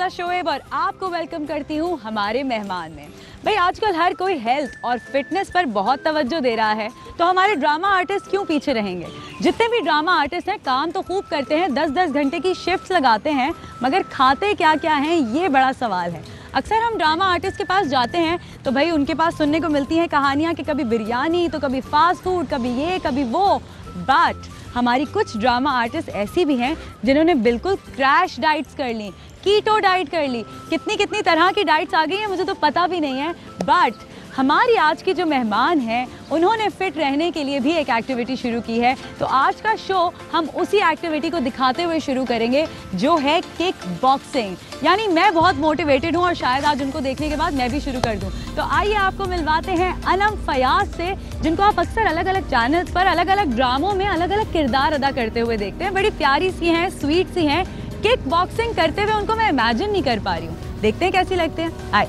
रोजा शोएब और आपको वेलकम करती हूँ हमारे मेहमान में। भाई आजकल हर कोई हेल्थ और फिटनेस पर बहुत तवज्जो दे रहा है, तो हमारे ड्रामा आर्टिस्ट क्यों पीछे रहेंगे। जितने भी ड्रामा आर्टिस्ट हैं काम तो खूब करते हैं, 10-10 घंटे की शिफ्ट्स लगाते हैं, मगर खाते क्या क्या हैं ये बड़ा सवाल है। अक्सर हम ड्रामा आर्टिस्ट के पास जाते हैं तो भाई उनके पास सुनने को मिलती हैं कहानियाँ कि कभी बिरयानी तो कभी फास्ट फूड, कभी ये कभी वो। बट हमारी कुछ ड्रामा आर्टिस्ट ऐसी भी हैं जिन्होंने बिल्कुल क्रैश डाइट्स कर ली, कीटो डाइट कर ली, कितनी कितनी तरह की डाइट्स आ गई हैं मुझे तो पता भी नहीं है। बट हमारी आज की जो मेहमान हैं उन्होंने फिट रहने के लिए भी एक एक्टिविटी शुरू की है, तो आज का शो हम उसी एक्टिविटी को दिखाते हुए शुरू करेंगे जो है किक बॉक्सिंग। यानी मैं बहुत मोटिवेटेड हूँ और शायद आज उनको देखने के बाद मैं भी शुरू कर दूँ। तो आइए आपको मिलवाते हैं अनम फयाज से, जिनको आप अक्सर अलग अलग चैनल्स पर अलग अलग ड्रामों में अलग अलग किरदार अदा करते हुए देखते हैं। बड़ी प्यारी सी हैं, स्वीट सी हैं। किक बॉक्सिंग करते हुए उनको मैं इमेजिन नहीं कर पा रही हूँ, देखते हैं कैसी लगते हैं। आए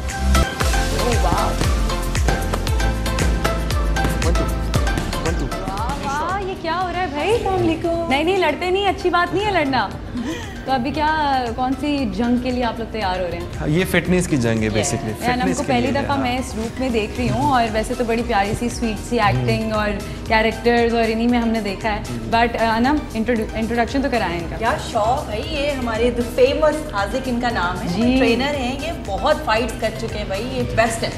वाह, ये क्या हो रहा है भाई? नहीं लड़ते नहीं, अच्छी बात नहीं है लड़ना। तो अभी क्या कौन सी जंग के लिए आप लोग तैयार हो रहे हैं? ये फिटनेस की जंग है बेसिकली। अनम को पहली दफ़ा मैं इस रूप में देख रही हूँ और वैसे तो बड़ी प्यारी सी स्वीट सी एक्टिंग और कैरेक्टर्स और इन्हीं में हमने देखा है। बट अनम इंट्रोडक्शन तो कराएं इनका। क्या शौक भाई, ये हमारे द फेमस हाजिक इनका नाम है, ट्रेनर हैं, ये बहुत फाइट्स कर चुके हैं भाई, ये बेस्ट है।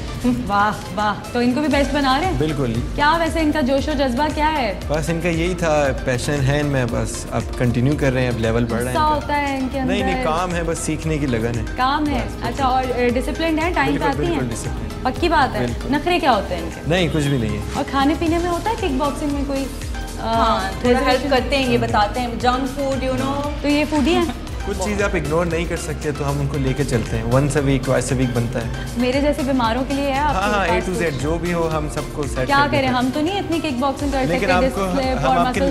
वाह वाह, तो इनको भी बेस्ट बना रहे हैं? बिल्कुल। क्या वैसे इनका जोश और जज्बा क्या है? बस इनका यही था, पैशन है इनमें, बस अब कंटिन्यू कर रहे हैं, अब लेवल बढ़ रहे हैं। होता है इनके अंदर? नहीं काम है, बस सीखने की लगन है। काम है, अच्छा। और डिसिप्लिन है, टाइम पे आती है? पक्की बात है। नखरे क्या होते हैं इनके? नहीं, कुछ भी नहीं है। और खाने पीने में होता है किक बॉक्सिंग में कोई? थोड़ा हेल्प करते हैं, ये बताते हैं जंक फूड यू नो। तो ये फूडी है? कुछ चीज़ आप इग्नोर नहीं कर सकते तो हम उनको लेके चलते हैं। Once a week, twice a week बनता है। मेरे जैसे बीमारों के लिए है आपके? हाँ, A to Z जो भी हो हम सबको सेट क्या करें, हम तो नहीं इतनी किक बॉक्सिंग कर सकते, लेकिन आपको हम आपके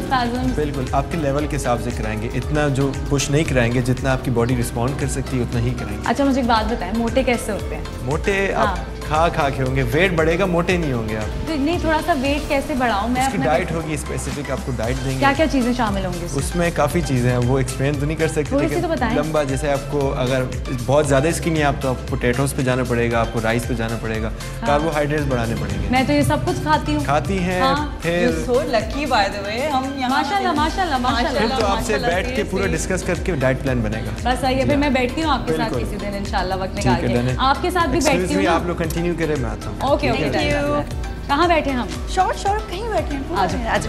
बिल्कुल आपके लेवल के हिसाब से कराएंगे। इतना जो पुश नहीं कराएंगे, जितना आपकी बॉडी रिस्पॉन्ड कर सकती है उतना ही कराएंगे। अच्छा मुझे एक बात बताएं, मोटे कैसे होते हैं? मोटे आप खा के होंगे, वेट बढ़ेगा, मोटे नहीं होंगे आप। तो नहीं, थोड़ा सा वेट कैसे बढ़ाऊं मैं? उसकी डाइट होगी स्पेसिफिक, आपको डाइट देंगे। क्या क्या चीज़ें शामिल होंगी उसमें? काफ़ी चीज़ें हैं, वो एक्सप्लेन तो नहीं कर सकते, लेकिन तो बताएं। लंबा, जैसे आपको अगर बहुत ज़्यादा स्किनी है आप तो आप पोटैटोज़ पे जाना पड़ेगा, आपको राइस पे जाना पड़ेगा, कार्बोहाइड्रेट्स बढ़ाने पड़ेंगे। मैं तो ये सब कुछ खाती हूँ। खाती हैं? फिर so lucky by the way, हम यहाँ माशाल्लाह। फिर तो आपसे बैठ के पूरा डिस्कस करके डाइट प्लान बनेगा। बस आइए, फिर मैं बैठती हूँ आपके साथ किसी दिन इंशाल्लाह, वक्त निकाल के आपके साथ भी बैठती हूँ। आप लोग कंटिन्यू करें, मैं आता हूँ। Okay thank you. कहाँ बैठे हम? शॉर्ट कहीं बैठे हैं? आज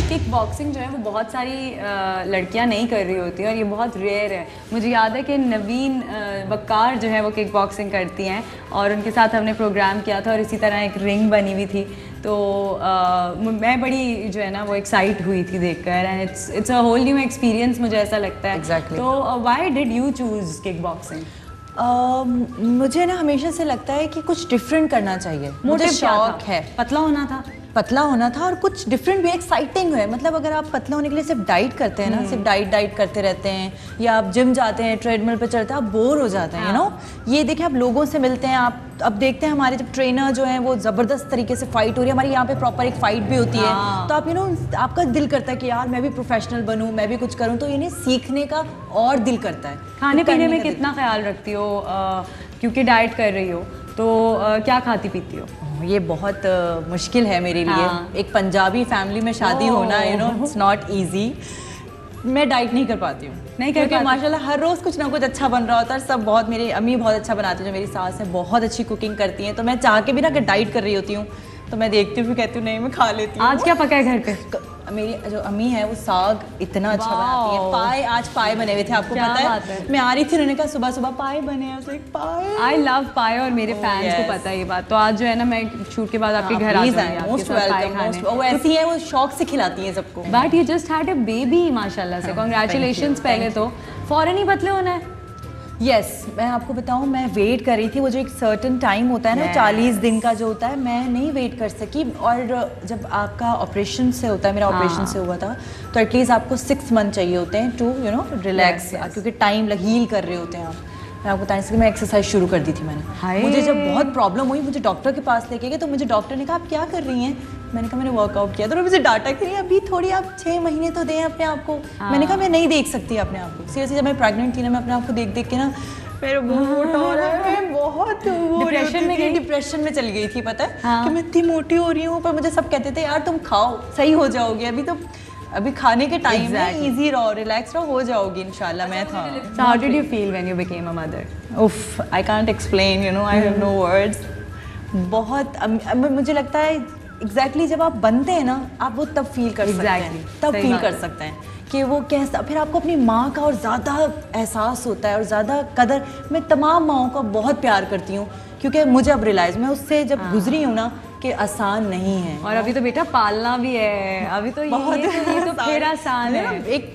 किक बॉक्सिंग जो है वो बहुत सारी लड़कियां नहीं कर रही होती हैं और ये बहुत रेयर है। मुझे याद है कि नवीन बक्कार जो है वो किक बॉक्सिंग करती हैं और उनके साथ हमने प्रोग्राम किया था और इसी तरह एक रिंग बनी हुई थी, तो मैं बड़ी जो है ना वो एक्साइट हुई थी देखकर, and it's a whole new experience मुझे ऐसा लगता है। Exactly. तो why did you choose kick boxing? मुझे ना हमेशा से लगता है कि कुछ डिफरेंट करना चाहिए। मुझे शौक है, पतला होना था और कुछ डिफरेंट भी एक्साइटिंग है। मतलब अगर आप पतला होने के लिए सिर्फ डाइट करते हैं ना, सिर्फ डाइट करते रहते हैं, या आप जिम जाते हैं, ट्रेडमिल पे चढ़ते हैं, आप बोर हो जाते हैं। यू नो, ये देखिए आप लोगों से मिलते हैं, आप अब देखते हैं हमारे जब ट्रेनर जो हैं वो ज़बरदस्त तरीके से फाइट हो रही है, हमारे यहाँ पे प्रॉपर एक फाइट भी होती है, तो आप यू नो आपका दिल करता है कि यार मैं भी प्रोफेशनल बनूँ, मैं भी कुछ करूँ, तो इन्हें सीखने का और दिल करता है। खाने पीने में कितना ख्याल रखती हो, क्योंकि डाइट कर रही हो तो क्या खाती पीती हो? ये बहुत मुश्किल है मेरे लिए। एक पंजाबी फैमिली में शादी होना, you know, it's not easy. मैं डाइट नहीं कर पाती हूँ, क्योंकि माशाल्लाह हर रोज़ कुछ ना कुछ अच्छा बन रहा होता है। सब बहुत, मेरी अम्मी बहुत अच्छा बनाती है, जो मेरी सास है बहुत अच्छी कुकिंग करती हैं, तो मैं चाह के भी ना अगर डाइट कर रही होती हूँ तो मैं देखती हूँ फिर कहती हूँ नहीं मैं खा लेती हूँ। आज क्या पका है घर पे? मेरी जो अम्मी है वो साग इतना अच्छा बनाती है। पाए, आज पाए बने हुए थे, आपको पता है? मैं आ रही थी, उन्होंने कहा सुबह सुबह पाए बने हैं, तो एक पाए। आई लव पाए और मेरे फैंस को पता है ये बात। तो आज जो है ना मैं शूट के बाद आपके घर आ जाऊंगी, मोस्ट वेलकम। वो ऐसी है, वो शौक से खिलाती है सबको। But you just had a baby माशाल्लाह से, कांग्रेचुलेशंस। पहले तो फौरन ही पतले होना है। यस, मैं आपको बताऊं, मैं वेट कर रही थी, वो जो एक सर्टन टाइम होता है ना, 40 दिन का जो होता है, मैं नहीं वेट कर सकी। और जब आपका ऑपरेशन से होता है, मेरा ऑपरेशन से हुआ था, तो एटलीस्ट आपको 6 मंथ चाहिए होते हैं टू यू नो रिलैक्स, क्योंकि टाइम हील कर रहे होते हैं आप। मैं आपको बताने से मैं एक्सरसाइज शुरू कर दी थी मैंने। मुझे जब बहुत प्रॉब्लम हुई, मुझे डॉक्टर के पास लेके गए, तो मुझे डॉक्टर ने कहा आप क्या कर रही हैं? मैंने कहा मैंने वर्कआउट किया, तो उन्होंने मुझे डांटा कि नहीं अभी थोड़ी आप 6 महीने तो दें अपने आप को। मैंने कहा मैं नहीं देख सकती अपने आप को, सीरियसली जब मैं प्रेग्नेंट थी ना, मैं अपने आप को देख देख के ना मेरा बहुत हो रहा है, मैं बहुत डिप्रेशन में चली गई थी, पता है कि मैं इतनी मोटी हो रही हूँ। पर मुझे सब कहते थे यार तुम खाओ सही हो जाओगे, अभी खाने के टाइम में इजी रहो, रिलैक्स रहो, हो जाओगी इंशाल्लाह। मैं था। So how did you feel when you became a mother? उफ, I can't explain, you know, I have no words। बहुत मुझे लगता है एग्जैक्टली जब आप बनते हैं ना, आप वो तब फील कर सकते हैं, तब फील कर सकते हैं कि वो कैसा, फिर आपको अपनी माँ का और ज़्यादा एहसास होता है और ज़्यादा कदर। मैं तमाम माँओं का बहुत प्यार करती हूँ क्योंकि मुझे अब रियलाइज़, मैं उससे जब गुजरी हूँ ना कि आसान नहीं है। और अभी तो बेटा पालना भी है, अभी तो ये तो फिर आसान है। एक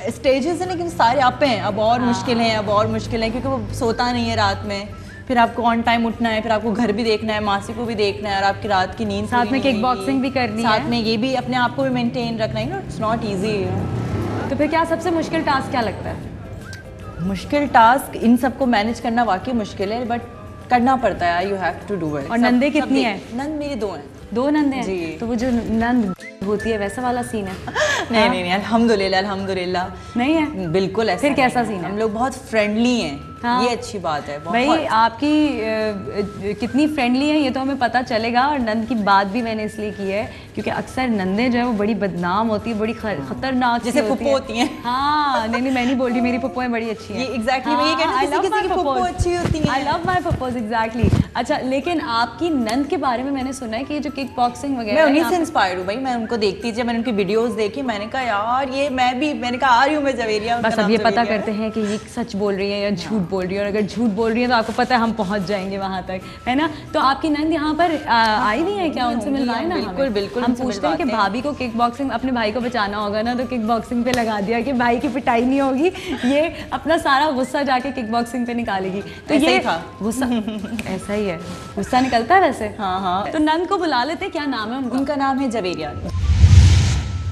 स्टेजेस है लेकिन सारे अप हैं, अब और मुश्किल हैं, अब और मुश्किल है क्योंकि वो सोता नहीं है रात में, फिर आपको ऑन टाइम उठना है, फिर आपको घर भी देखना है, मासी को भी देखना है और आपकी रात की नींद साथ में किक बॉक्सिंग भी करनी है, साथ में ये भी अपने आप को भी मेंटेन रखना है, इट्स नॉट इजी। तो फिर क्या सबसे मुश्किल टास्क क्या लगता है? मुश्किल टास्क इन सबको मैनेज करना वाकई मुश्किल है, बट करना पड़ता है, you have to do it. और नंदे कितनी है? नंद मेरी 2 हैं। 2 नंदे हैं? जी। तो वो जो नंद होती है वैसा वाला सीन है? नहीं, अल्हम्दुलिल्लाह नहीं है, बिल्कुल ऐसा। फिर कैसा सीन है? हम लोग बहुत फ्रेंडली हैं। हाँ। ये अच्छी बात है। भाई आपकी कितनी फ्रेंडली है ये तो हमें पता चलेगा। और नंद की बात भी मैंने इसलिए की है क्योंकि अक्सर नंदे जो है वो बड़ी बदनाम होती है, बड़ी खतरनाक जैसे पुप्पो होती हैं। हाँ नहीं मैं नहीं बोल रही, मेरी पुप्पोएं बड़ी अच्छी हैं। ये एग्जैक्टली मैं ये कहना I love किसी my की पुप्पो puppos. अच्छी होती हैं। I love my puppos, exactly। अच्छा, लेकिन आपकी नंद के बारे में मैंने सुना है कि ये जो किक बॉक्सिंग वगैरह, मैं उन्हीं से इंस्पायर्ड हूँ भाई। मैं उनको देखती थी, मैंने उनकी वीडियोस देखी, मैंने कहा यार ये मैंने कहा आ रही हूँ मैं जवेरिया। बस अब ये पता करते हैं कि ये सच बोल रही है या झूठ बोल रही है, और अगर झूठ बोल रही है तो आपको पता है हम पहुंच जाएंगे वहां तक, है ना। तो आपकी नंद यहाँ पर आई नहीं है क्या? उनसे मिलवाए ना। बिल्कुल हम पूछते हैं कि भाभी को किक बॉक्सिंग, अपने भाई को बचाना होगा ना, तो किक बॉक्सिंग पे लगा दिया कि भाई की पिटाई नहीं होगी, ये अपना सारा गुस्सा जाके किक बॉक्सिंग पे निकालेगी। तो ये था गुस्सा ऐसा ही है, गुस्सा निकलता है वैसे। हाँ। तो नंद को बुला लेते, क्या नाम है उनका? उनका नाम है जवेरिया।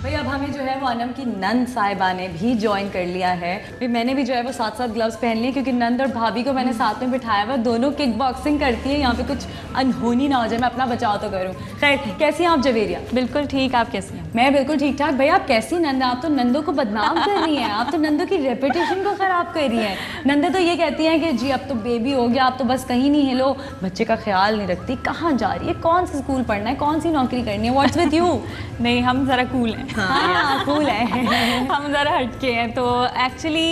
भाई अब हमें जो है वो अनम की नंद साहिबा ने भी ज्वाइन कर लिया है। भाई मैंने भी जो है वो साथ ग्लव्स पहन लिए क्योंकि नंद और भाभी को मैंने साथ में बिठाया हुआ, दोनों किक बॉक्सिंग करती है, यहाँ पे कुछ अनहोनी ना हो जाए, मैं अपना बचाव तो करूँ। खैर, कैसी हैं आप जवेरिया? बिल्कुल ठीक, आप कैसी हैं? मैं बिल्कुल ठीक ठाक। भाई आप कैसी नंद? आप तो नंदों को बदनाम कर रही हैं, आप तो नंदों की रेपुटेशन को ख़राब कर रही हैं। नंदे तो ये कहती हैं कि जी अब तो बेबी हो गया, आप तो बस कहीं नहीं हिलो, बच्चे का ख्याल नहीं रखती, कहाँ जा रही है, कौन सा स्कूल पढ़ना है, कौन सी नौकरी करनी है, व्हाट्स विद यू? नहीं, हम ज़रा कूल हैं। हाँ कूल है। हम ज़रा हटके हैं। तो एक्चुअली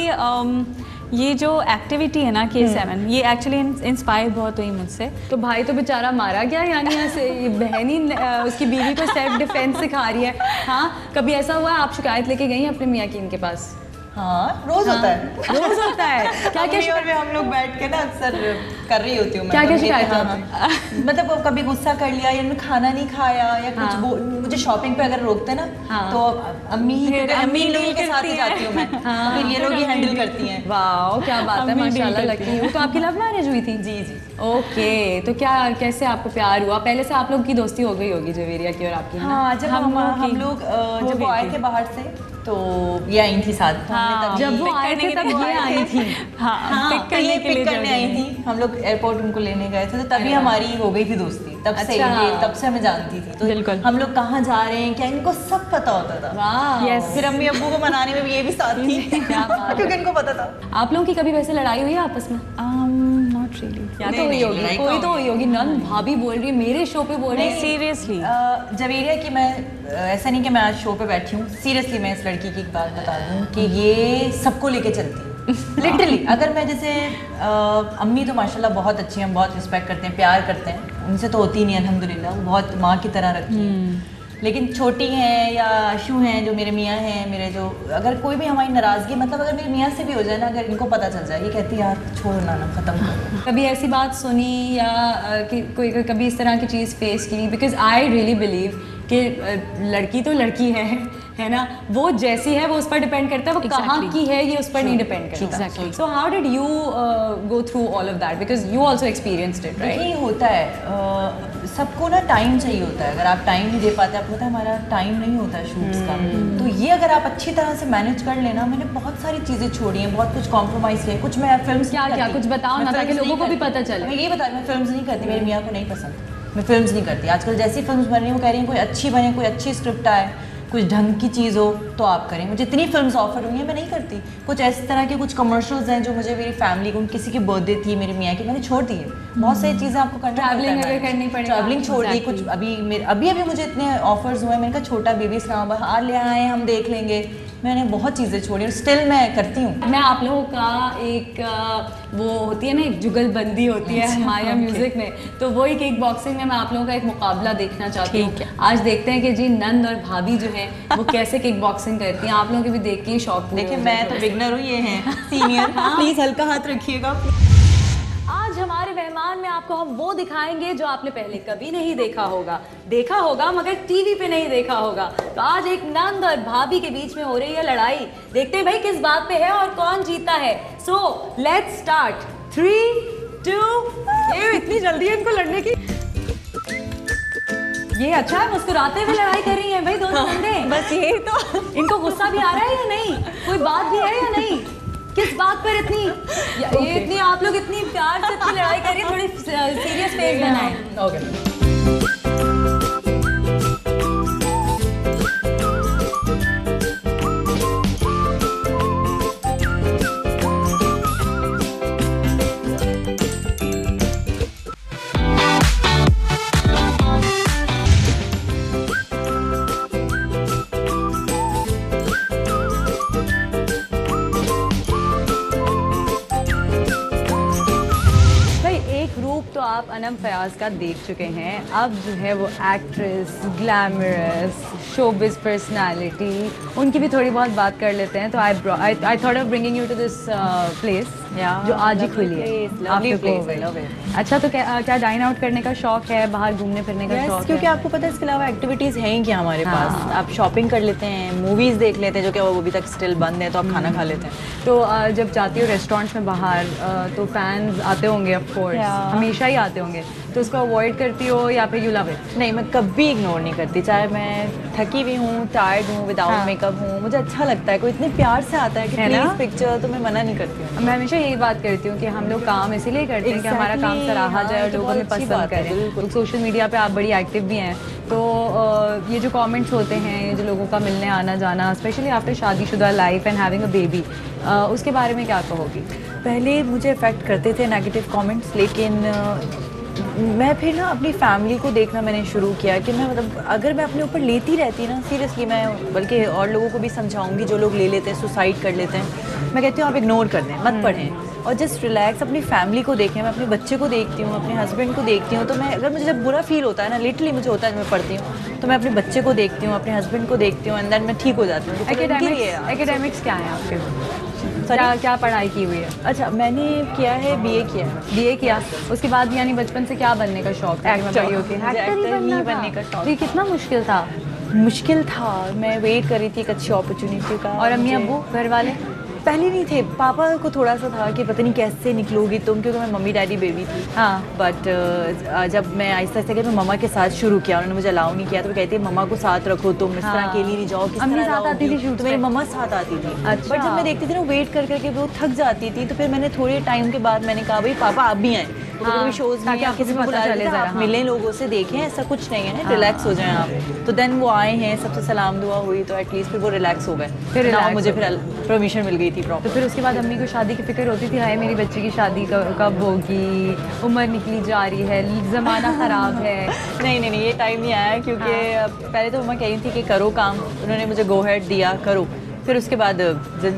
ये जो एक्टिविटी है ना K7, ये एक्चुअली इंस्पायर बहुत हुई मुझसे। तो भाई तो बेचारा मारा गया, यानी ऐसे बहन ही उसकी बीवी को सेल्फ डिफेंस सिखा रही है। हाँ, कभी ऐसा हुआ है आप शिकायत लेके गई हैं अपने मियाँ की इनके पास? हाँ, रोज होता है। रोज होता है। क्या में हम लोग बैठ के ना अक्सर कर रही होती हूँ। क्या शिकायत है? मतलब वो कभी गुस्सा कर लिया या खाना नहीं खाया या कुछ मुझे शॉपिंग पे अगर रोकते ना तो अम्मी लोगों के साथ ही जाती हूँ मैं, फिर ये लोग ही हैंडल करती हैं। वाह क्या बात है, माशाल्लाह लकी हूँ। तो आपकी लव मैरिज हुई थी? जी। ओके, तो क्या कैसे आपको प्यार हुआ? पहले से आप लोग की दोस्ती हो गई होगी जवेरिया की और आपकी? हाँ, जब हम लोग जब वो आए थे बाहर से तो ये आई थी साथ। जब वो आए थे तब ये आई थी। पिक करने आई थी। हम लोग एयरपोर्ट उनको लेने गए थे, तो तभी हमारी हो गई थी दोस्ती। तब से हमें जानती थी। तो बिल्कुल हम लोग कहाँ जा रहे हैं क्या इनको सब पता होता था। यस। फिर अम्मी अब्बू को मनाने में भी ये भी साथ थी क्योंकि इनको पता था। आप लोगों की कभी वैसे लड़ाई हुई है आपस में? Not really. या तो हुई होगी, कोई तो हुई होगी। नंद भाभी बोल रही है, मेरे शो पे बोल रही है। सीरियसली जवेरिया की मैं ऐसा नहीं कि मैं आज शो पे बैठी हूँ, सीरियसली मैं इस लड़की की एक बात बता दूँ कि ये सबको लेके चलती है लिटरली। अगर मैं जैसे अम्मी तो माशाल्लाह बहुत अच्छी हैं, बहुत रिस्पेक्ट करते हैं, प्यार करते हैं, उनसे तो होती नहीं अल्हम्दुलिल्लाह, वो बहुत माँ की तरह रखती हैं। लेकिन छोटी हैं या आशू हैं जो मेरे मियाँ हैं, मेरे जो अगर कोई भी हमारी नाराज़गी, मतलब अगर मेरे मियाँ से भी हो जाए ना, अगर इनको पता चल जाए, ये कहती यार छोड़ो ना ख़त्म करो। कभी ऐसी बात सुनी या कि कोई कभी इस तरह की चीज़ फेस की? बिकॉज आई रियली बिलीव कि लड़की तो लड़की है ना, वो जैसी है वो उस पर डिपेंड करता है, वो कहाँ की है ये उस पर नहीं डिपेंड करता। So how did you go through all of that, because you also experienced it, right? यही होता है, सबको ना टाइम चाहिए होता है। अगर आप टाइम नहीं दे पाते, आपको पता है हमारा टाइम नहीं होता शूट्स का, तो ये अगर आप अच्छी तरह से मैनेज कर लेना। मैंने बहुत सारी चीज़ें छोड़ी हैं, बहुत कुछ कॉम्प्रोमाइज़ किया, कुछ मैं फिल्म क्या कुछ बताओ ना ताकि लोगों को भी पता चले। मैं ये बता रही हूँ, मैं फिल्म नहीं करती, मेरे मियाँ को नहीं पसंद। मैं फिल्म्स नहीं करती। आजकल जैसी फिल्म्स बन रही हैं वो कह रही हैं कोई अच्छी बने, कोई अच्छी स्क्रिप्ट आए, कुछ ढंग की चीज़ हो तो आप करें। मुझे इतनी फिल्म्स ऑफर हुई हैं, मैं नहीं करती। कुछ इस तरह के कुछ कमर्शियल्स हैं जो मुझे मेरी फैमिली को, किसी की बर्थडे थी मेरे मियाँ की, मैंने छोड़ दी है। बहुत सारी चीज़ें आपको करना पड़ता है। ट्रैवलिंग अगर करनी पड़े, ट्रैवलिंग छोड़ दी। कुछ अभी मुझे इतने ऑफर्स हुए हैं, मैंने कहा छोटा बेबी इस्लामाबाद बाहर ले आए, हम देख लेंगे। मैंने बहुत चीज़ें छोड़ी और स्टिल मैं करती हूँ। मैं आप लोगों का एक वो होती है ना, एक जुगलबंदी होती है हमारे यहाँ म्यूजिक में, तो वो एक किक बॉक्सिंग में मैं आप लोगों का एक मुकाबला देखना चाहती हूँ। आज देखते हैं कि जी नंद और भाभी जो है वो कैसे किक बॉक्सिंग करती हैं। आप लोगों के भी देख के शौक। देखिए मैं तो बिगनर हूँ, ये हैं सीनियर। प्लीज़ हल्का हाथ रखिएगा। आज हमारे मेहमान में आपको हम वो दिखाएंगे जो आपने पहले कभी नहीं देखा होगा मगर टीवी पे नहीं देखा होगा। तो आज एक नंद और भाभी के बीच में हो रही है लड़ाई। देखते हैं भाई किस बात पे है और कौन जीता है। So let's start. 3, 2, ये इतनी जल्दी है इनको लड़ने की। ये अच्छा है, मुस्कुराते हुए लड़ाई कर रही हैं भाई दोनों नंदे। बस यही तो। इनको गुस्सा भी आ रहा है या नहीं, कोई बात भी है या नहीं, किस बात पर इतनी ये इतनी आप लोग इतनी प्यार से इतनी लड़ाई कर रही है। थोड़ी सीरियस फेस बनाएं। तो आप अनम फयाज का देख चुके हैं। अब जो है वो एक्ट्रेस, ग्लैमरस, शोबिज पर्सनालिटी, उनकी भी थोड़ी बहुत बात कर लेते हैं। तो I thought of bringing you to this place जो आज ही खुली है। अच्छा, तो क्या डाइन आउट करने का शौक है, बाहर घूमने फिरने का शौक है? क्योंकि आपको पता है इसके अलावा एक्टिविटीज़ हैं ही क्या हमारे पास। आप शॉपिंग कर लेते हैं, मूवीज़ देख लेते हैं जो कि वो अभी तक स्टिल बंद है, तो आप खाना खा लेते हैं। तो जब जाती हो रेस्टोरेंट्स में बाहर तो फैंस आते होंगे ऑफ कोर्स, हमेशा ही आते होंगे, तो उसको अवॉइड करती हो या फिर यू लव इट? नहीं, मैं कभी इग्नोर नहीं करती। चाहे मैं थकी हुई हूँ, टायर्ड हूँ, विदाउट मेकअप हूँ, मुझे अच्छा लगता है। कोई इतने प्यार से आता है कि प्लीज पिक्चर, तो मैं मना नहीं करती हूँ। मैं हमेशा यही बात करती हूँ कि हम लोग काम इसीलिए करते हैं कि हमारा काम सराहा जाए और लोग हमें पसंद करें। सोशल मीडिया पे आप बड़ी एक्टिव भी हैं, तो ये जो कमेंट्स होते हैं, ये जो लोगों का मिलने आना जाना, स्पेशली आफ्टर शादीशुदा life and having a baby, उसके बारे में क्या कहोगी? पहले मुझे अफेक्ट करते थे नेगेटिव कमेंट्स, लेकिन मैं फिर ना अपनी फैमिली को देखना मैंने शुरू किया कि मैं मतलब अगर मैं अपने ऊपर लेती रहती ना, सीरियसली मैं बल्कि और लोगों को भी समझाऊंगी जो लोग ले लेते हैं, सुसाइड कर लेते हैं। मैं कहती हूँ आप इग्नोर कर दें, मत पढ़ें और जस्ट रिलैक्स अपनी फैमिली को देखें। मैं अपने बच्चे को देखती हूँ, अपने हस्बैंड को देखती हूँ, तो मैं अगर मुझे जब बुरा फील होता है ना, लिटरली मुझे होता है जब मैं पढ़ती हूँ, तो मैं अपने बच्चे को देखती हूँ, अपने हस्बैंड को देखती हूँ, एंड देन मैं ठीक हो जाती हूँ। एकेडमिक्स क्या है आपके? क्या पढ़ाई की हुई है? अच्छा, मैंने किया है BA किया। उसके बाद यानी बचपन से क्या बनने का शौक था? एक्टर ही बनने का शौक। ये कितना मुश्किल था? मुश्किल था, मैं वेट कर रही थी एक अच्छी अपॉर्चुनिटी का। और अम्मी अब्बू घर वाले पहले नहीं थे, पापा को थोड़ा सा था कि पता नहीं कैसे निकलोगी तुम, क्योंकि मैं मम्मी डैडी बेबी थी। हाँ, बट जब मैं आहिस्ता आहिस्ता मैं मम्मा के साथ शुरू किया, उन्होंने मुझे अलाउ नहीं किया, तो वो कहती है मम्मा को साथ रखो, तुम इस तरह अकेली नहीं जाओ। किस तरह साथ आती थी शूट? तो मेरी मम्मा साथ आती थी। अच्छा। बट जब मैं देखती थी ना वेट कर करके वो थक जाती थी, तो फिर मैंने थोड़े टाइम के बाद मैंने कहा भाई पापा आप भी आए, कभी शोज में या किसी में बुला लेते हैं, आप मिलें लोगों से, देखें, ऐसा कुछ नहीं है, रिलैक्स हो जाएं आप। तो देन वो आए हैं, सबसे सलाम दुआ हुई, तो एटलीस्ट फिर वो रिलैक्स हो गए, फिर मुझे फिर परमिशन मिल गई थी प्रॉपर। तो फिर उसके बाद अम्मी को शादी की फिक्र होती थी, हाय मेरी बच्ची की शादी कब होगी, उम्र निकली जा रही है, ज़माना ख़राब है? नहीं, ये टाइम नहीं आया, क्योंकि पहले तो मम्मा कह रही थी कि करो काम, उन्होंने मुझे गो हेड दिया, करो। फिर उसके बाद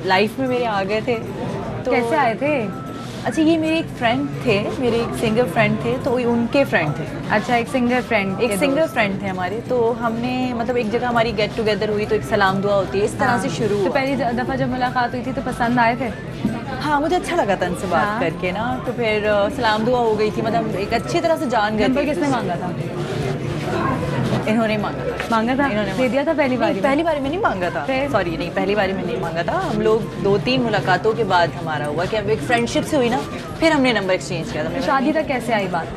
लाइफ में मेरे आ गए थे। तो कैसे आए थे? अच्छा, ये मेरे एक फ्रेंड थे, मेरे एक सिंगर फ्रेंड थे, तो उनके फ्रेंड थे। अच्छा, एक सिंगर फ्रेंड थे हमारे, तो हमने मतलब एक जगह हमारी गेट टुगेदर हुई, तो एक सलाम दुआ होती है, इस तरह से शुरू। तो पहली दफ़ा जब मुलाकात हुई थी तो पसंद आए थे? हाँ, मुझे अच्छा लगा था उनसे बात करके ना, तो फिर सलाम दुआ हो गई थी, मतलब एक अच्छी तरह से जान गए। नंबर किसने मांगा था? इन्होंने मांगा था। इन्होंने दे दिया था पहली बार में नहीं मांगा था, सॉरी नहीं, पहली बार में नहीं मांगा था। हम लोग 2-3 मुलाकातों के बाद हमारा हुआ कि अब एक फ्रेंडशिप से हुई ना, फिर हमने नंबर एक्सचेंज किया था। शादी तक कैसे आई बात?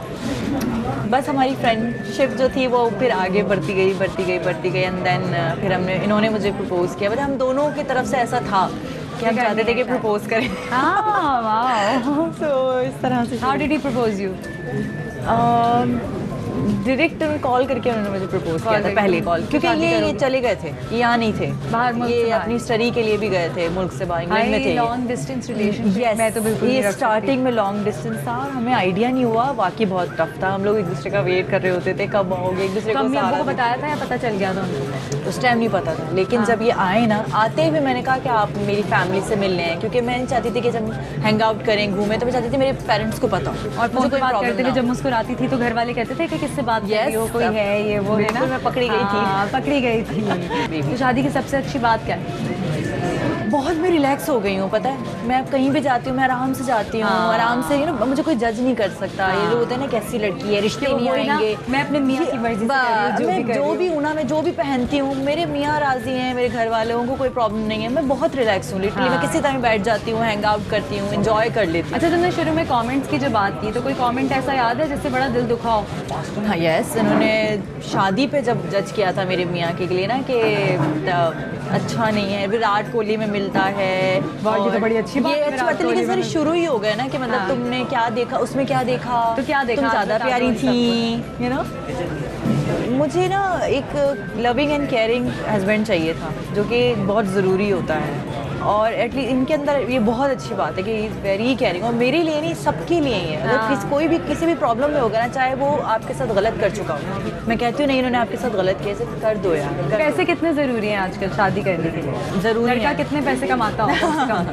बस हमारी फ्रेंडशिप जो थी वो फिर आगे बढ़ती गई एंड देन फिर इन्होंने मुझे प्रपोज किया। बट हम दोनों की तरफ से ऐसा था कि हम चाहते थे कि प्रपोज करें। वाह। तो इस तरह से। How did he propose you? Direct call करके उन्होंने मुझे प्रपोज किया था, पहले कॉल, क्योंकि ये चले गए थे, ये यहाँ नहीं थे बाहर, ये अपनी स्टडी के लिए भी गए थे, मुल्क से बाहर, इंग्लैंड में थे। लॉन्ग डिस्टेंस रिलेशनशिप मैं तो बिल्कुल ये स्टार्टिंग में लॉन्ग डिस्टेंस था और हमें आइडिया नहीं हुआ, बाकी बहुत टफ था, हम लोग एक दूसरे का वेट कर रहे होते थे कब आओगे, एक दूसरे को आपको को बताया था या पता चल गया था उनको? उस टाइम नहीं पता था, लेकिन जब ये आए ना, आते ही मैंने कहा कि आप मेरी फैमिली से मिलने हैं, क्योंकि मैं नहीं चाहती थी कि जब हैंग आउट करें, घूमें, तो मैं चाहती थी मेरे पेरेंट्स को पता हो और मुझे कोई बात करते थे, जब मुस्कुराती थी तो घर वाले कहते थे कि किससे बात कर रही हो, कोई है ये वो है ना, मैं पकड़ी गई थी, पकड़ी गई थी। तो शादी की सबसे अच्छी बात क्या है? बहुत मैं रिलैक्स हो गई हूँ, पता है, मैं कहीं भी जाती हूँ मैं आराम से जाती हूँ, आराम से, मुझे कोई जज नहीं कर सकता। ये जो होते हैं ना कैसी लड़की है, रिश्ते नहीं आएंगे, मैं अपने मियाँ की मर्जी से मैं जो भी हूँ ना, मैं जो भी पहनती हूँ, मेरे मियाँ राजी हैं, मेरे घर वालों को कोई प्रॉब्लम नहीं है, मैं बहुत रिलैक्स हूँ, लिटरली मैं किसी तरह बैठ जाती हूँ, हैंग आउट करती हूँ, एंजॉय कर लेती हूँ। अच्छा, तुमने शुरू में कमेंट्स की जो बात की, तो कोई कमेंट ऐसा याद है जिससे बड़ा दिल दुखा हो? हाँ, यस, उन्होंने शादी पे जब जज किया था मेरे मियाँ के लिए ना कि अच्छा नहीं है, विराट कोहली में मिलता है, ये तो बड़ी अच्छी बात है, लेकिन सर शुरू ही हो गया ना कि मतलब तुमने क्या देखा, उसमें क्या देखा, तो क्या देखा, तुम ज़्यादा प्यारी थी, यू नो। मुझे ना एक लविंग एंड केयरिंग हस्बैंड चाहिए था, जो कि बहुत ज़रूरी होता है, और एटलीस्ट इनके अंदर ये बहुत अच्छी बात है कि इज़ वेरी केयरिंग, और मेरे लिए नहीं, सबके लिए ही है। अगर कोई भी किसी भी प्रॉब्लम में होगा ना, चाहे वो आपके साथ गलत कर चुका हो, मैं कहती हूँ नहीं इन्होंने आपके साथ गलत किया, सिर्फ कर दो यार। पैसे कितने ज़रूरी हैं आजकल शादी करने के लिए? ज़रूरी लड़का कितने पैसे कमाता होगा?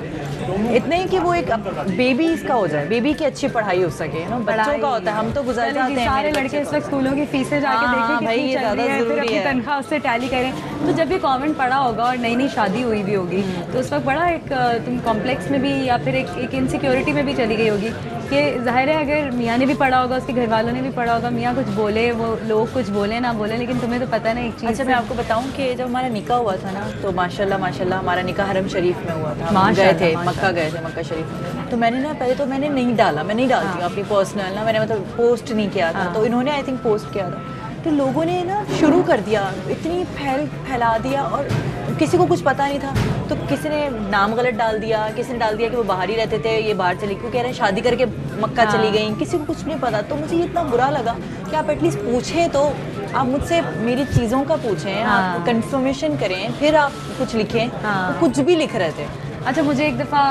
इतना ही कि वो एक बेबी इसका हो जाए, बेबी की अच्छी पढ़ाई हो सके, ना बच्चों का होता है, हम तो गुजर जाते हैं। सारे लड़के इस वक्त स्कूलों की फीसें जाके देखें भाई, ये ज़्यादा ज़रूरी है, फिर तनख्वाह उससे टैली करें। तो जब ये कमेंट पड़ा होगा और नई नई शादी हुई भी होगी, तो उस वक्त बड़ा एक तुम कॉम्प्लेक्स में भी या फिर एक इनसिक्योरिटी में भी चली गई होगी कि जाहिर है अगर मियाँ ने भी पढ़ा होगा, उसके घर वालों ने भी पढ़ा होगा, मियाँ कुछ बोले, वो लोग कुछ बोले ना बोले, लेकिन तुम्हें तो पता नहीं एक चीज़। अच्छा, मैं आपको बताऊं कि जब हमारा निकाह हुआ था ना, तो माशाल्लाह हमारा निकाह हरम शरीफ में हुआ था, हम गए थे मक्का, गए थे मक्का शरीफ में। तो मैंने ना पहले तो मैंने नहीं डाला, मैं नहीं डालती हूँ अपनी पर्सनल ना, मैंने मतलब पोस्ट नहीं किया था, तो इन्होंने आई थिंक पोस्ट किया था, तो लोगों ने ना शुरू कर दिया, इतनी फैला दिया, और किसी को कुछ पता नहीं था, तो किसी ने नाम गलत डाल दिया, किसी ने डाल दिया कि वो बाहर ही रहते थे, ये बाहर चली, क्यों कह रहे हैं शादी करके मक्का चली गई, किसी को कुछ नहीं पता। तो मुझे इतना बुरा लगा कि आप एटलीस्ट पूछें, तो आप मुझसे मेरी चीज़ों का पूछें, आप कंफर्मेशन करें, फिर आप कुछ लिखें, तो कुछ भी लिख रहे थे। अच्छा, मुझे एक दफ़ा,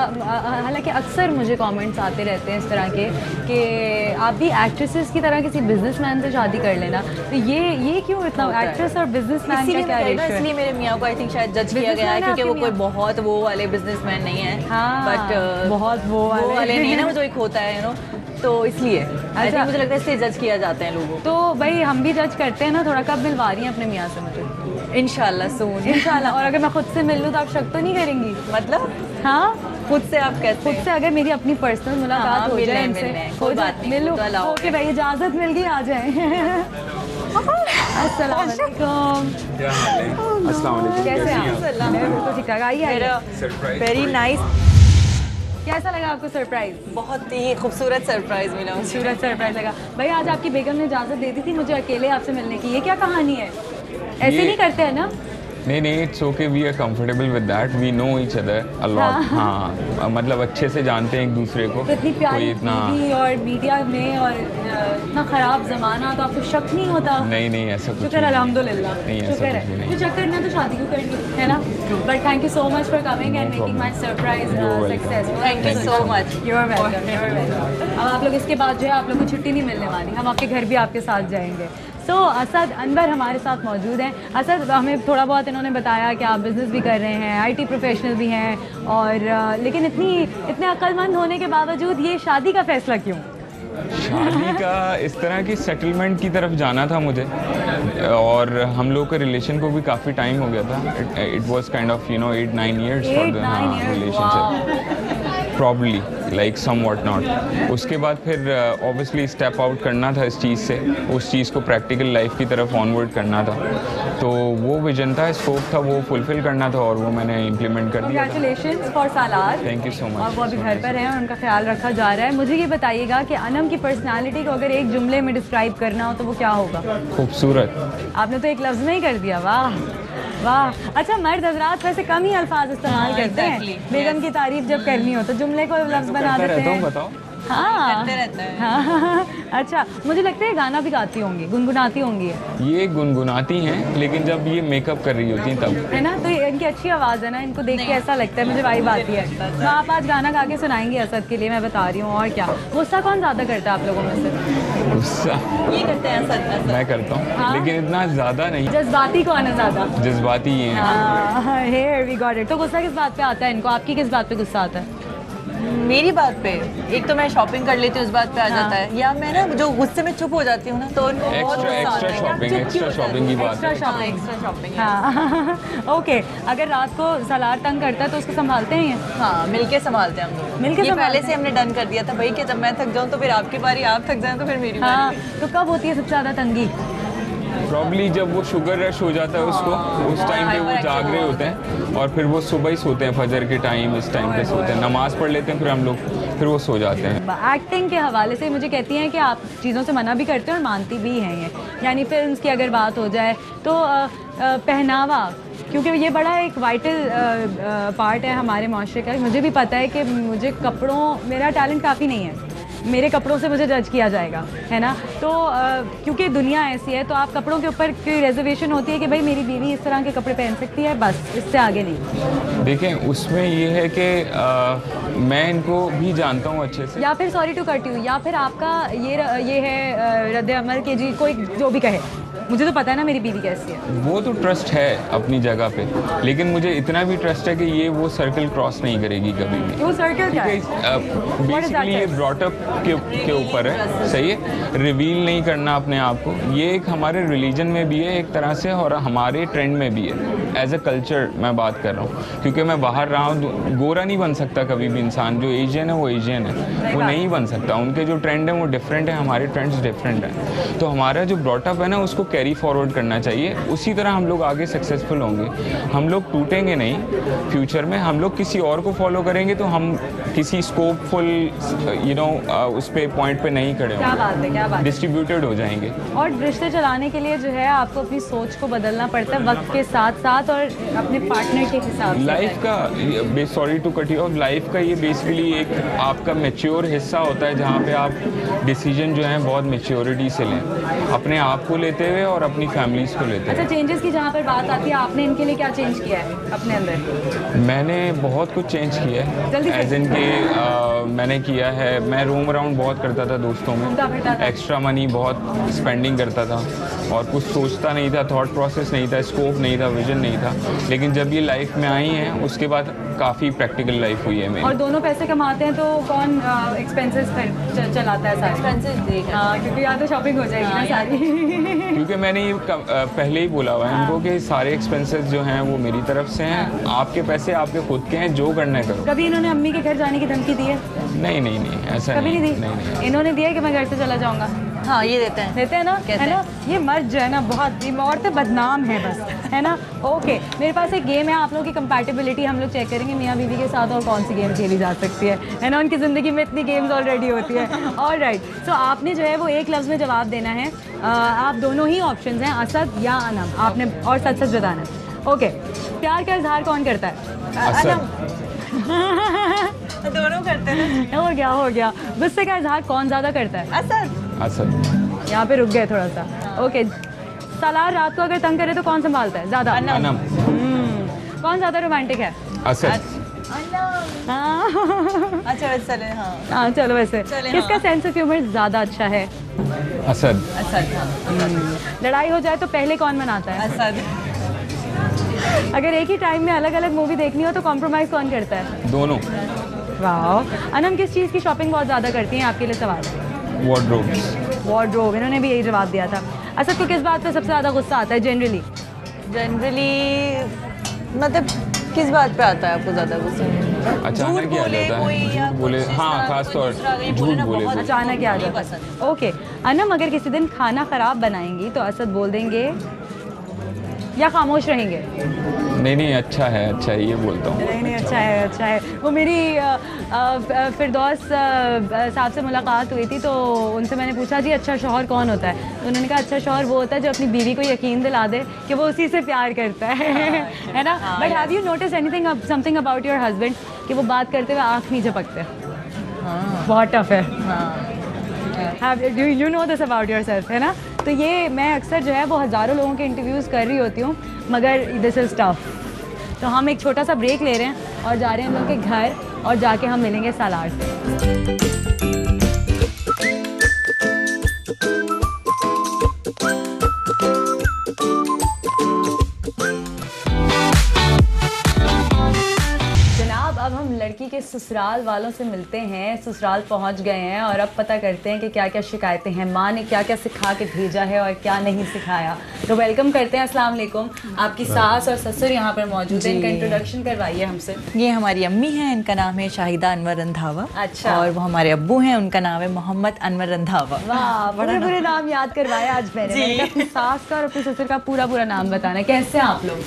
हालांकि अक्सर मुझे कमेंट्स आते रहते हैं इस तरह के कि आप भी एक्ट्रेसेस की तरह किसी बिजनेसमैन से शादी कर लेना, तो ये क्यों इतना, एक्ट्रेस और बिजनेसमैन का क्या रेशियो है? इसलिए मेरे मियाँ को आई थिंक शायद जज किया गया है, क्योंकि वो कोई बहुत वो वाले बिजनेसमैन नहीं है, बट बहुत वो वाले नहीं है ना, जो एक होता है, यू नो, तो इसलिए अच्छा, मुझे लगता है इसलिए जज किया जाते हैं लोगों। तो भाई हम भी जज करते हैं ना थोड़ा, कब मिलवा रही हैं अपने मियाँ से मुझे? इंशाल्लाह सून, इंशाल्लाह। और अगर मैं खुद से मिल लूँ तो आप शक तो नहीं करेंगी? मतलब हाँ, खुद से आप कैसे? खुद से अगर मेरी अपनी पर्सनल मुलाकात हो जाए इनसे, कोई बात नहीं, मिलो, ओके भाई, इजाज़त मिल गई, आ जाए। अस्सलाम वालेकुम। कैसे हैं? बिल्कुल ठीक ठाक, आइए। Very nice. कैसा लगा आपको सरप्राइज? बहुत ही खूबसूरत सरप्राइज मिला, खूबसूरत सरप्राइज लगा। भाई आज आपकी बेगम ने इजाज़त दे दी थी मुझे अकेले आपसे मिलने की, ये क्या कहानी है? ऐसे नहीं करते हैं ना? नहीं, it's okay, we are comfortable with that, we know each other a lot. हाँ, मतलब अच्छे से जानते हैं एक दूसरे को। तो इतनी प्यारी बीवी और मीडिया में और इतना ख़राब ज़माना, तो आपको शक नहीं होता? नहीं, ऐसा कुछ शुक्र अल्हम्दुलिल्लाह, शुक्र है। नहीं। तो चेक करना तो शादी को करनी है ना, but thank you so much for coming and making my surprise successful. Thank you so much. You are welcome. अब आप लोग इसके बाद जो है आप लोग को छुट्टी नहीं मिलने वाली, हम आपके घर भी आपके साथ जाएंगे। तो असद अनवर हमारे साथ मौजूद हैं। असद, हमें थोड़ा बहुत इन्होंने बताया कि आप बिज़नेस भी कर रहे हैं, आईटी प्रोफेशनल भी हैं, और लेकिन इतने अक्लमंद होने के बावजूद ये शादी का फ़ैसला क्यों? शादी का इस तरह की सेटलमेंट की तरफ जाना था मुझे, और हम लोग के रिलेशन को भी काफ़ी टाइम हो गया था। It was kind of 8-9 years for the relationship, probably like somewhat not. उसके बाद फिर ऑब्वियसली स्टेप आउट करना था इस चीज़ से, उस चीज़ को प्रैक्टिकल लाइफ की तरफ ऑनवर्ड करना था, तो वो विजन था, स्कोप था, वो फुलफिल करना था, और वो मैंने इम्प्लीमेंट कर दिया। Congratulations for Salaar. Thank you so much. और वो अभी घर पर हैं और उनका ख्याल रखा जा रहा है। मुझे ये बताइएगा कि अनम की पर्सनालिटी को अगर एक जुमले में डिस्क्राइब करना हो तो वो क्या होगा? खूबसूरत। आपने तो एक लफ्ज़ में ही कर दिया, वाह वाह। अच्छा, मर्द हजरात वैसे कम ही अल्फाज इस्तेमाल करते हैं, बेगम की तारीफ जब करनी हो तो जुमले को लफ्ज़ बना देते हैं। बताओ। हाँ करते रहता है। हाँ अच्छा, मुझे लगता है गाना भी गाती होंगी, गुनगुनाती होंगी। ये गुनगुनाती हैं, लेकिन जब ये मेकअप कर रही होती हैं तब। है ना, तो इनकी अच्छी आवाज़ है ना, इनको देख के ऐसा लगता है, मुझे वाइब आती है। तो आप आज गाना गा के सुनाएंगे असद के लिए, मैं बता रही हूँ। और क्या गुस्सा कौन ज़्यादा करता है आप लोगों में से? गुस्सा ये करते हैं असद। मैं करता हूँ, हाँ? लेकिन इतना ज़्यादा नहीं। जज्बाती कौन है ज़्यादा? जज्बाती ये हैं। Here we got it। तो गुस्सा किस बात पे आता है इनको? आपकी किस बात पे गुस्सा आता है? मेरी बात पे एक तो मैं शॉपिंग कर लेती हूँ, उस बात पे आ जाता है, या मैं ना जो गुस्से में चुप हो जाती हूँ ना, तो उनको बहुत एक्स्ट्रा शॉपिंग की बात है। Extra shopping. हाँ ओके। अगर रात को सलार तंग करता है तो उसको संभालते हैं ये? हाँ, मिलके संभालते हैं हम लोग। मिलके ये संभालते पहले से हमने डन कर दिया था भाई कि जब मैं थक जाऊँ तो फिर आपकी बारी, आप थक जाएं तो फिर मेरी हाँ, बारी। तो कब होती है सबसे ज़्यादा तंगी? प्रॉब्ली जब वो शुगर रश हो जाता है उसको, उस टाइम पे वो जाग रहे होते हैं और फिर वो सुबह ही सोते हैं, फजर के टाइम इस टाइम पे सोते हैं, नमाज पढ़ लेते हैं, फिर हम लोग फिर वो सो जाते हैं। एक्टिंग के हवाले से मुझे कहती हैं कि आप चीज़ों से मना भी करते हैं और मानती भी हैं ये, यानी फिल्म्स की अगर बात हो जाए तो पहनावा, क्योंकि ये बड़ा एक वाइटल पार्ट है हमारे माशरे का। मुझे भी पता है कि मुझे कपड़ों, मेरा टैलेंट काफ़ी नहीं है, मेरे कपड़ों से मुझे जज किया जाएगा, है ना। तो क्योंकि दुनिया ऐसी है, तो आप कपड़ों के ऊपर कोई रिजर्वेशन होती है कि भाई मेरी बीवी इस तरह के कपड़े पहन सकती है, बस इससे आगे नहीं। देखें, उसमें ये है कि मैं इनको भी जानता हूँ अच्छे से, या फिर सॉरी टू कट यू, या फिर आपका ये है रद्द अमल के जी कोई जो भी कहे, मुझे तो पता है ना मेरी बीवी कैसी है। वो तो ट्रस्ट है अपनी जगह पे, लेकिन मुझे इतना भी ट्रस्ट है कि ये वो सर्कल क्रॉस नहीं करेगी कभी भी। वो सर्कल क्या है? बेसिकली ये ब्रॉटअप के ऊपर है, सही है, रिवील नहीं करना अपने आप को। ये एक हमारे रिलीजन में भी है एक तरह से, और हमारे ट्रेंड में भी है। एज अ कल्चर मैं बात कर रहा हूँ, क्योंकि मैं बाहर रहा हूँ, गोरा नहीं बन सकता कभी भी इंसान। जो एशियन है वो एशियन है, वो नहीं बन सकता। उनके जो ट्रेंड है वो डिफरेंट है, हमारे ट्रेंड्स डिफरेंट हैं। तो हमारा जो ब्रॉटअप है ना, उसको कैरी फॉरवर्ड करना चाहिए, उसी तरह हम लोग आगे सक्सेसफुल होंगे। हम लोग टूटेंगे नहीं फ्यूचर में। हम लोग किसी और को फॉलो करेंगे तो हम किसी स्कोपफुल उस पे पॉइंट पे नहीं खड़े क्या बात है, क्या बात है। डिस्ट्रीब्यूटेड हो जाएंगे। और रिश्ते चलाने के लिए जो है आपको अपनी सोच को बदलना पड़ता है वक्त के साथ साथ, और अपने पार्टनर के हिसाब से। लाइफ का, sorry to cut you off, life का ये बेसिकली एक आपका मैच्योर हिस्सा होता है, जहाँ पे आप डिसीजन जो है बहुत मैच्योरिटी से लें, अपने आप को लेते हुए और अपनी फैमिलीज को लेते अच्छा, हुए। चेंजेस की जहाँ पर बात आती है, आपने इनके लिए क्या चेंज किया है अपने अंदर? मैंने बहुत कुछ चेंज किया जल्दी है, से। एज इन के मैंने किया है, मैं रूम अराउंड बहुत करता था दोस्तों में, घूमता फिरता था। एक्स्ट्रा मनी बहुत स्पेंडिंग करता था, और कुछ सोचता नहीं था, थॉट प्रोसेस नहीं था, स्कोप नहीं था, विजन नहीं था। लेकिन जब ये लाइफ में आई हैं, उसके बाद काफ़ी प्रैक्टिकल लाइफ हुई है मेरी। और दोनों पैसे कमाते हैं तो कौन एक्सपेंसेस चलाता है सारे? एक्सपेंसेस देख। हाँ, क्योंकि यहाँ तो शॉपिंग हो जाएगी ना सारी। क्योंकि मैंने ये पहले ही बोला हुआ है इनको कि सारे एक्सपेंसेस जो हैं वो मेरी तरफ से हैं, आपके पैसे आपके खुद के हैं, जो करना है करो। कभी इन्होंने अम्मी के घर जाने की धमकी दी है? नहीं नहीं नहीं, ऐसा कभी नहीं दी? नहीं। इन्होंने दिया कि मैं घर से चला जाऊंगा? हाँ, ये देते हैं। देते हैं ना, कहते है ना। ये मर्द जो है ना, बहुत ये औरतें बदनाम है बस, है ना। ओके, मेरे पास एक गेम है, आप लोगों की कंपैटिबिलिटी हम लोग चेक करेंगे मियाँ बीवी के साथ, और कौन सी गेम खेली जा सकती है ना। उनकी ज़िंदगी में इतनी गेम्स ऑलरेडी होती है। ऑलराइट, सो आपने जो है वो एक लफ्ज़ में जवाब देना है। आप दोनों ही ऑप्शंस हैं, असद या अनम, आपने और सच सच बताना है। ओके, प्यार का इजहार कौन करता है? असद। दोनों करते हैं। हो गया। गुस्से का इजहार कौन ज़्यादा करता है? असद। यहाँ पे रुक गए थोड़ा सा। ओके, सलार रात को अगर तंग करे तो कौन संभालता है ज़्यादा? अनम। कौन ज़्यादा रोमांटिक है? असद। हाँ अच्छा, वैसे चले। हाँ, हाँ, चलो वैसे चले, किसका हाँ। सेंस ऑफ ह्यूमर ज़्यादा अच्छा है? असद। असद। लड़ाई हो जाए तो पहले कौन मनाता है? असद। अगर एक ही टाइम में अलग अलग मूवी देखनी हो तो कॉम्प्रोमाइज़ कौन करता है? दोनों। वाह। अनम किस चीज़ की शॉपिंग बहुत ज़्यादा करती हैं? आपके लिए सवाल है। वार्डरोब्स। वार्डरोब, इन्होंने भी यही जवाब दिया था। असद को किस बात पे सबसे ज़्यादा गुस्सा आता है जनरली? मतलब किस बात पे आता है आपको ज़्यादा गुस्सा? अचानक ही आ जाता है, झूठ बोले, हाँ, खास तौर झूठ बोले तो। अचानक आ जाता है। ओके, अनम अगर किसी दिन खाना ख़राब बनाएंगी तो असद बोल देंगे या खामोश रहेंगे? नहीं, अच्छा है, ये बोलता हूँ। नहीं, अच्छा है। वो मेरी फिरदौस साहब से मुलाकात हुई थी, तो उनसे मैंने पूछा जी अच्छा शौहर कौन होता है? तो उन्होंने कहा अच्छा शौहर वो होता है जो अपनी बीवी को यकीन दिला दे कि वो उसी से प्यार करता है। है ना। But have you notice anything something about your husband कि वो बात करते हुए आँख नहीं झपकते? बहुत टफ है। You know this about yourself, है ना? तो ये मैं अक्सर जो है वो हज़ारों लोगों के इंटरव्यूज़ कर रही होती हूँ, मगर दिस इज़ टफ। तो हम एक छोटा सा ब्रेक ले रहे हैं और जा रहे हैं हम लोग के घर और जाके हम मिलेंगे सालार से। अब हम लड़की के ससुराल वालों से मिलते हैं। ससुराल पहुंच गए हैं और अब पता करते हैं कि क्या क्या शिकायतें हैं, माँ ने क्या क्या सिखा के भेजा है और क्या नहीं सिखाया। तो वेलकम करते हैं। अस्सलाम वालेकुम। आपकी सास और ससुर यहाँ पर मौजूद हैं, इनका इंट्रोडक्शन करवाइए हमसे। ये हमारी अम्मी हैं, इनका नाम है शाहिदा अनवर रंधावा। अच्छा। और वो हमारे अब्बू हैं, उनका नाम है मोहम्मद अनवर रंधावा। वाह, बड़े बुरे नाम याद करवाए आज मैंने। अपनी सास का और अपने ससुर का पूरा नाम बताना है। कैसे आप लोग?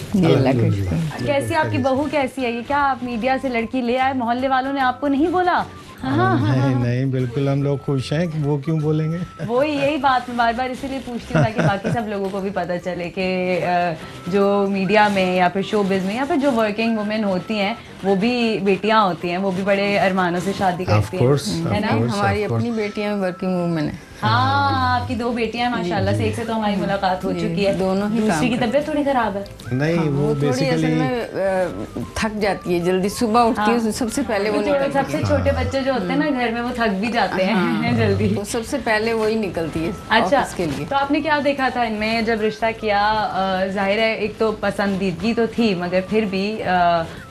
कैसी आपकी बहू कैसी है? ये क्या आप मीडिया से लड़की ले आए, मोहल्ले वालों ने आपको नहीं बोला? नहीं, बिल्कुल हम लोग खुश हैं। वो क्यों बोलेंगे? वो यही बात मैं बार बार इसीलिए पूछती हूँ ताकि बाकी सब लोगों को भी पता चले कि जो मीडिया में या फिर शोबिज़ में या फिर जो वर्किंग वुमेन होती हैं वो भी बेटियाँ होती हैं, वो भी बड़े अरमानों से शादी करती हैं, है ना? हमारी अपनी बेटियाँ वर्किंग वुमेन है। हाँ, आपकी 2 बेटियां हैं माशाल्लाह से। एक से तो हमारी मुलाकात हो चुकी है, दोनों ही दूसरी की तबीयत थोड़ी खराब है। नहीं, वो थोड़ी असल में थक जाती है जल्दी, सुबह उठती है सबसे पहले वो सबसे छोटे बच्चे जो होते हैं ना घर में वो थक भी जाते हैं जल्दी, तो सबसे पहले वही निकलती है। अच्छा, के लिए तो आपने क्या देखा था इनमें जब रिश्ता किया? जाहिर है एक तो पसंदीदगी तो थी, मगर फिर भी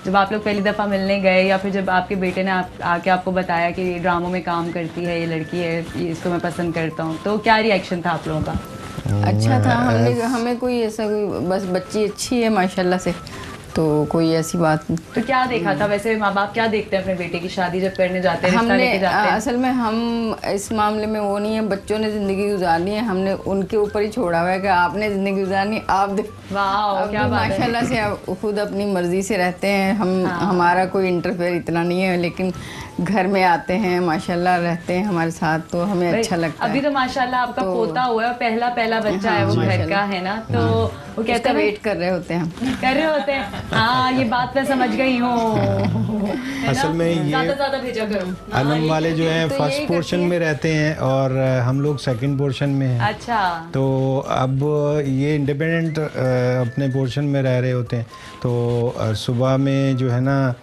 जब आप लोग पहली दफ़ा मिलने गए या फिर जब आपके बेटे ने आके आपको बताया कि ड्रामों में काम करती है ये लड़की है, इसको मैं पसंद करता हूँ, तो क्या रिएक्शन था आप लोगों का? अच्छा था। हमें कोई ऐसा कोई बस बच्ची अच्छी है माशाल्लाह से, तो कोई ऐसी बात नहीं। तो क्या देखा था वैसे? माँ बाप क्या देखते हैं अपने बेटे की शादी जब करने जाते हैं, रिश्ता लेके जाते हैं? असल में हम इस मामले में वो नहीं है, बच्चों ने ज़िंदगी गुजारनी है, हमने उनके ऊपर ही छोड़ा हुआ है कि आपने ज़िंदगी गुजारनी, आप वाह क्या बात है। माशाल्लाह से आप खुद अपनी मर्जी से रहते हैं। हमारा कोई इंटरफेयर इतना नहीं है, लेकिन घर में आते हैं माशाल्लाह, रहते हैं हमारे साथ, तो हमें अच्छा लगता है। अभी तो माशाल्लाह आपका पोता हुआ है, पहला बच्चा है वो घर का, है ना? तो वो कहते हैं वेट कर रहे होते हैं। हाँ, ये बात मैं समझ गई हूँ। असल में ये ज़्यादा भेजा करो। अनम वाले जो हैं फर्स्ट पोर्शन में रहते हैं और हम लोग सेकंड पोर्शन में हैं। अच्छा। तो अब ये इंडिपेंडेंट अपने पोर्शन में रह रहे होते हैं, तो सुबह में जो है ना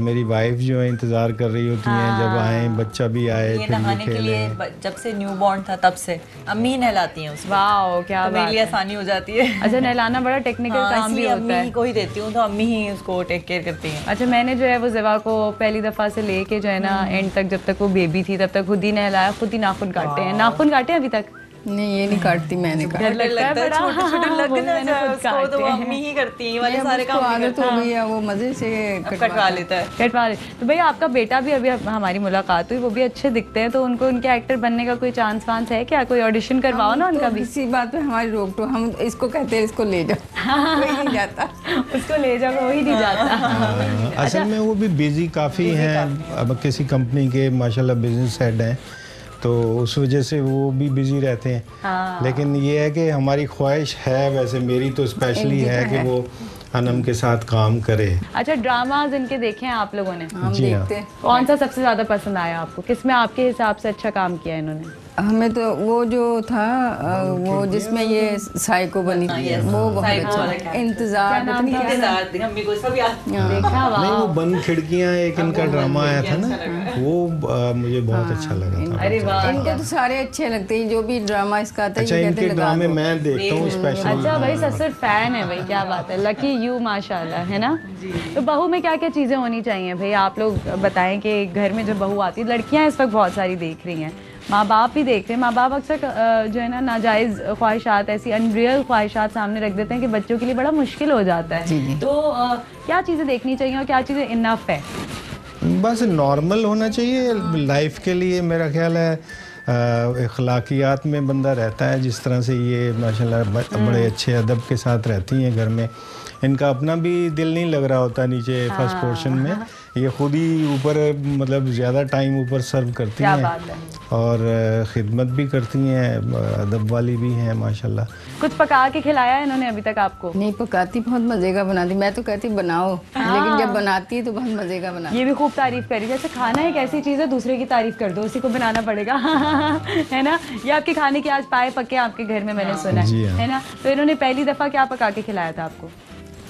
मेरी वाइफ जो है इंतज़ार कर रही होती हैं जब आए, बच्चा भी आए, ये नहाने के लिए जब से न्यू बॉर्न था तब से अम्मी नहलाती हैं उसको। वाह क्या तो मेरे लिए आसानी हो जाती है। अच्छा, नहलाना बड़ा टेक्निकल काम भी होता है। अम्मी को ही देती हूँ, तो अम्मी ही उसको टेक केयर करती हैं। अच्छा, मैंने जो है वो ज़िवा को पहली दफ़ा से लेके जो है ना एंड तक, जब तक वो बेबी थी तब तक खुद ही नहलाया, खुद ही नाखून काटे हैं। नाखून काटे अभी तक? नहीं, ये नहीं काटती, मैंने काटा। लगता है छोटे-छोटे लगते हैं उसको, तो वो अम्मी ही करती हैं, वाले सारे काम आदत हो गई है, वो मजे से कटवा लेता है। तो भाई आपका बेटा भी अभी हमारी मुलाकात हुई, वो भी अच्छे दिखते हैं, तो उनको उनके एक्टर बनने का कोई चांस वांस है क्या? कोई ऑडिशन करवाओ ना उनका भी। इसी बात पे हमारी रोक टोक, हम इसको कहते हैं इसको ले जाओ, कोई नहीं जाता। उसको ले जाओ, कोई नहीं जाता। असल में वो भी बिजी काफ़ी हैं, अब किसी कंपनी के माशाल्लाह बिजनेस हेड हैं, तो उस वजह से वो भी बिजी रहते हैं। हाँ। लेकिन ये है कि हमारी ख्वाहिश है, वैसे मेरी तो स्पेशली है कि वो अनम के साथ काम करे। अच्छा, ड्रामाज इनके देखे हैं आप लोगों ने? हम देखते हैं। कौन सा सबसे ज़्यादा पसंद आया आपको? किसमें आपके हिसाब से अच्छा काम किया इन्होंने? हमें तो वो जो था वो जिसमें ये साइको बनी थी, वो बहुत अच्छा। इंतजार देखा? नहीं, वो बंद खिड़कियां एक इनका ड्रामा आया था ना, वो मुझे बहुत अच्छा लगा था। अरे वाह, इनके तो सारे अच्छे लगते हैं, जो भी ड्रामा इसका आता है। अच्छा, इनके ड्रामे मैं देखता हूँ स्पेशली। अच्छा भाई, ससुर फैन है भाई, क्या बात है, लकी यू माशाल्लाह, है ना? तो बहू में क्या क्या चीज़ें होनी चाहिए भाई? आप लोग बताएं कि घर में जो बहू आती है, लड़कियाँ इस वक्त बहुत सारी देख रही हैं, माँ बाप भी देख रहे हैं, माँ बाप अक्सर जो है ना नाजायज़ ख्वाहिशात, ऐसी अनरियल ख्वाहिशात सामने रख देते हैं कि बच्चों के लिए बड़ा मुश्किल हो जाता है। तो क्या चीज़ें देखनी चाहिए और क्या चीज़ें इनफ है? बस नॉर्मल होना चाहिए लाइफ के लिए, मेरा ख्याल है। अखलाकियात में बंदा रहता है, जिस तरह से ये माशाल्लाह बड़े अच्छे अदब के साथ रहती हैं घर में। इनका अपना भी दिल नहीं लग रहा होता नीचे फर्स्ट पोर्शन में, ये खुद ही ऊपर मतलब ज़्यादा टाइम ऊपर सर्व करती हैं और खिदमत भी करती हैं, अदब वाली भी हैं माशाल्लाह। कुछ पका के खिलाया है इन्होंने अभी तक आपको? नहीं पकाती, बहुत मज़े का बनाती। मैं तो कहती बनाओ, लेकिन जब बनाती है तो बहुत मज़े का बनाती। ये भी खूब तारीफ करी। जैसे खाना एक ऐसी चीज़ है, दूसरे की तारीफ कर दो, उसी को बनाना पड़ेगा है ना। ये आपके खाने के आज पाए पके आपके घर में, मैंने सुना है ना। तो इन्होंने पहली दफ़ा क्या पका के खिलाया था आपको?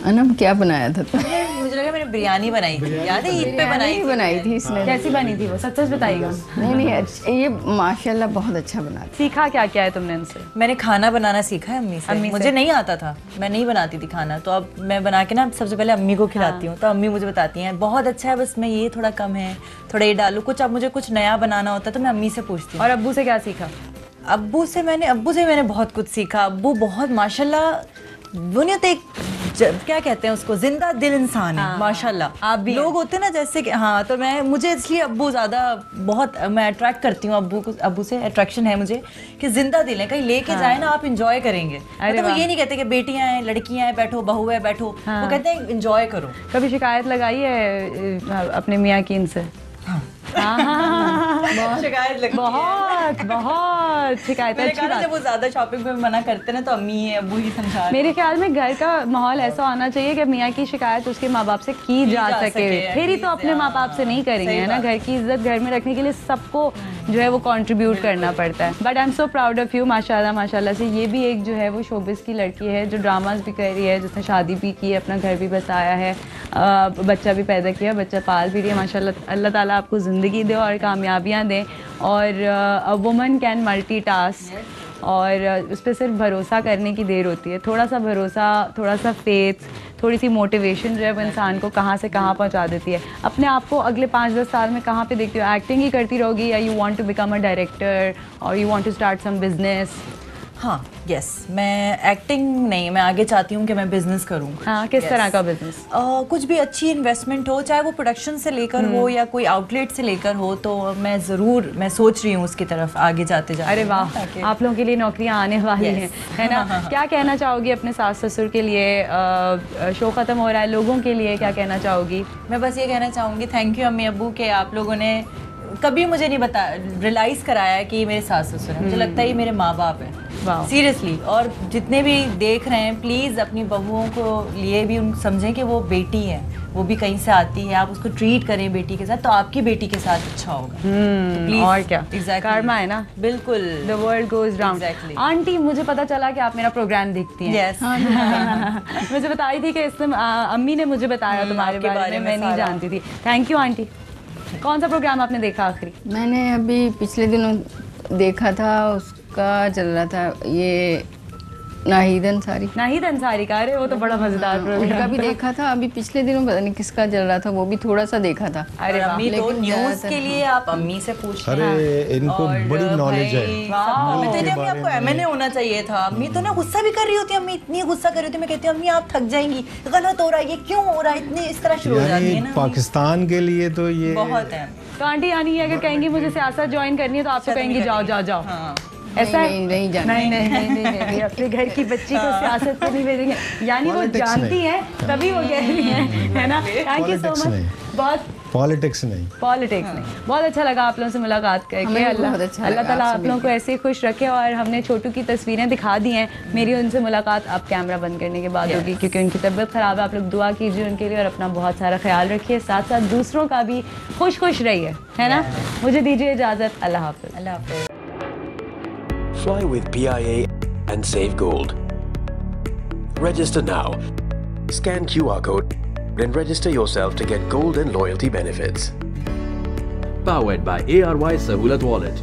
अनम क्या बनाया था? मुझे लगा मैंने बिरयानी बनाई थी, याद है ईद पे बनाई थी इसने। कैसी बनी थी वो, सच सच बताइएगा। नहीं ये माशाल्लाह बहुत अच्छा बनाती। सीखा क्या क्या है तुमने इनसे? मैंने खाना बनाना सीखा है अम्मी से। मुझे नहीं आता था, मैं नहीं बनाती थी खाना, तो अब मैं बना के ना सबसे पहले अम्मी को खिलाती हूँ। तो अम्मी मुझे बताती हैं बहुत अच्छा है, बस मैं ये थोड़ा कम है, थोड़ा ये डालूँ। कुछ अब मुझे कुछ नया बनाना होता है तो मैं अम्मी से पूछती हूँ। और अब्बू से क्या सीखा? अब्बू से मैंने बहुत कुछ सीखा। अब्बू बहुत माशाल्लाह, वो नहीं होते क्या कहते हैं उसको, जिंदा दिल इंसान है माशाल्लाह। आप भी लोग होते हैं ना जैसे कि, हाँ, तो मुझे इसलिए अब्बू ज़्यादा बहुत मैं अट्रैक्ट करती हूँ अब्बू से अट्रैक्शन है मुझे कि जिंदा दिल है, कहीं लेके जाए ना आप इंजॉय करेंगे। मतलब वो ये नहीं कहते कि बेटियां हैं लड़कियां हैं बैठो, बहू है बैठो, वो कहते हैं इंजॉय करो। कभी शिकायत लगाई है अपने मियाँ की इनसे? बहुत शिकायत लगती है, बहुत शिकायत है। अच्छी बात। जब वो ज्यादा शॉपिंग पे मना करते हैं ना तो अम्मी है अब्बू ही समझा। मेरे ख्याल में घर का माहौल ऐसा होना चाहिए कि मियाँ की शिकायत उसके माँ बाप से की जा सके, फिर ही तो अपने माँ बाप से नहीं करेंगे, है ना। घर की इज्जत घर में रखने के लिए सबको जो है वो कंट्रीब्यूट करना पड़ता है। But I am so proud of you माशाल्लाह माशाल्लाह से। ये भी एक जो है वो शोबिस की लड़की है जो ड्रामाज भी कर रही है, जिसने शादी भी की है, अपना घर भी बसाया है, बच्चा भी पैदा किया, बच्चा पाल भी रही है माशाल्लाह। अल्लाह ताला आपको ज़िंदगी दे और कामयाबियाँ दें। और अ वुमन कैन मल्टीटास्क और उस पर सिर्फ भरोसा करने की देर होती है। थोड़ा सा भरोसा, थोड़ा सा फेथ, थोड़ी सी मोटिवेशन जो है वो इंसान को कहाँ से कहाँ पहुँचा देती है। अपने आप को अगले 5-10 साल में कहाँ पे देखती हो? एक्टिंग ही करती रहोगी या you want to become a director और you want to start some business? हाँ यस, मैं एक्टिंग नहीं, मैं आगे चाहती हूँ कि मैं बिजनेस करूँ। हाँ, किस तरह का बिजनेस? कुछ भी अच्छी इन्वेस्टमेंट हो, चाहे वो प्रोडक्शन से लेकर हो या कोई आउटलेट से लेकर हो, तो मैं सोच रही हूँ उसकी तरफ आगे जाते जाते। अरे वाह, आप लोगों के लिए नौकरियाँ आने वाली हैं, है ना। क्या कहना चाहोगी अपने सास ससुर के लिए? शो ख़त्म हो रहा है, लोगों के लिए क्या कहना चाहोगी? मैं बस ये कहना चाहूँगी, थैंक यू अम्मी अब्बू के आप लोगों ने कभी मुझे नहीं रियलाइज़ कराया कि ये मेरे सास ससुर हैं। मुझे लगता है ये मेरे माँ बाप हैं सीरियसली। और जितने भी देख रहे हैं प्लीज़ अपनी बहुओं को लिए भी उन समझें कि वो बेटी है, वो भी कहीं से आती है, आप उसको ट्रीट करें बेटी के साथ तो आपकी बेटी के साथ अच्छा होगा। तो और क्या, कर्मा है ना। बिल्कुल, the world goes round. Aunty, मुझे पता चला कि आप मेरा प्रोग्राम देखती हैं। yes. मुझे बताई थी कि इसमें अम्मी ने मुझे बताया तुम्हारे बारे में, मैं नहीं जानती थी। Thank you aunty. कौन सा प्रोग्राम आपने देखा आखिरी? मैंने अभी पिछले दिनों देखा था, उसका चल रहा था ये नाहिद अंसारी का। अरे वो तो बड़ा मजेदार प्रोग्राम, उनका भी देखा था। अभी पिछले दिनों पता नहीं किसका चल रहा था, वो भी थोड़ा सा देखा था। अरे अम्मी तो न्यूज़ के लिए आप अम्मी से पूछ रहे हैं। अरे इनको बड़ी नॉलेज है। मैं तो अम्मी आपको एमएनए होना चाहिए था। अम्मी तो ना गुस्सा भी कर रही होती है, अम्मी इतनी गुस्सा कर रही होती है, मैं कहती हूँ अम्मी आप थक जाएंगी, गलत हो रहा है, ये क्यों हो रहा है, इतनी इस तरह शुरू हो जाती है ना। पाकिस्तान के लिए तो ये बहुत है। तो आंटी यानी अगर कहेंगी मुझे सियासत ज्वाइन करनी है तो आप तो कहेंगी जाओ जाओ जाओ, ऐसा नहीं जाना। नहीं अपने घर की बच्ची को सियासत पे नहीं भेजेंगे, यानी वो जानती है तभी वो कह रही है ना। Thank you so much. बहुत पॉलिटिक्स नहीं, बहुत अच्छा लगा आप लोगों से मुलाकात करके। अल्लाह ताला आप लोगों को ऐसे ही खुश रखे। और हमने छोटू की तस्वीरें दिखा दी हैं, मेरी उनसे मुलाकात अब कैमरा बंद करने के बाद होगी क्योंकि उनकी तबीयत ख़राब है। आप लोग दुआ कीजिए उनके लिए और अपना बहुत सारा ख्याल रखिए, साथ साथ दूसरों का भी खुश रहिए, है ना। मुझे दीजिए इजाज़त, अल्लाह हाफ़िज़। Fly with PIA and save gold. Register now. Scan QR code and register yourself to get gold and loyalty benefits. Powered by ARY Sahulat Wallet.